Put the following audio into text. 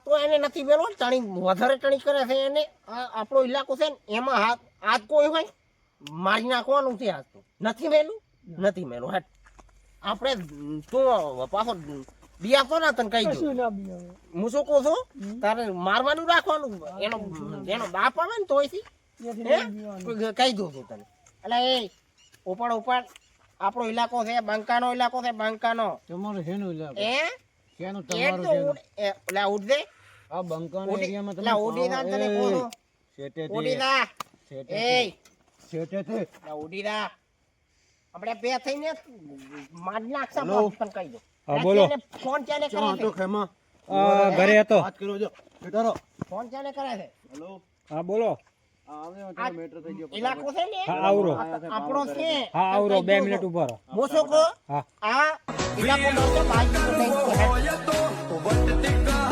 તો એને નથી મેલો ટણી વધારે ટણી કરે છે એને આપણો ઇલાકો છે ને એમાં હાથ કોઈ હોય મારી નાખવાનું છે હાથ તો નથી મેલું હટ આપણે તું પાછો બિયા તો ના તને કહી દઉં હું શું કહું છું તારે મારવાનું રાખવાનું એનો બાપ આવે ને તોયથી કહી દઉં છું તને એટલે એ ઉપર આપણો ઇલાકો છે બંકાનો ઇલાકો છે બંકાનો તમારો શેનો ઇલાકો એ શેનો તમારો શેનો એટલે ઉડે આ બંકાનો એરિયામાં તમે ઉડી જા તને કહું છું શેટે ઉડી જા એ શેટે તે ઉડી જા આપણે બે થઈને માર નાખશે પણ કહી દો હા બોલો ફોન ચાલે કરે છે ખેમા ઘરે હતો વાત કરો જો બેટારો ફોન ચાલે કરે છે હેલો હા બોલો આવે મેટર થઈ ગયો ઇલાકો છે ને હા આવરો આપણો છે હા આવરો 2 મિનિટ ઉભો રહો મોસો કો હા આ ઇલાકો નો છે બાઈક તો લઈ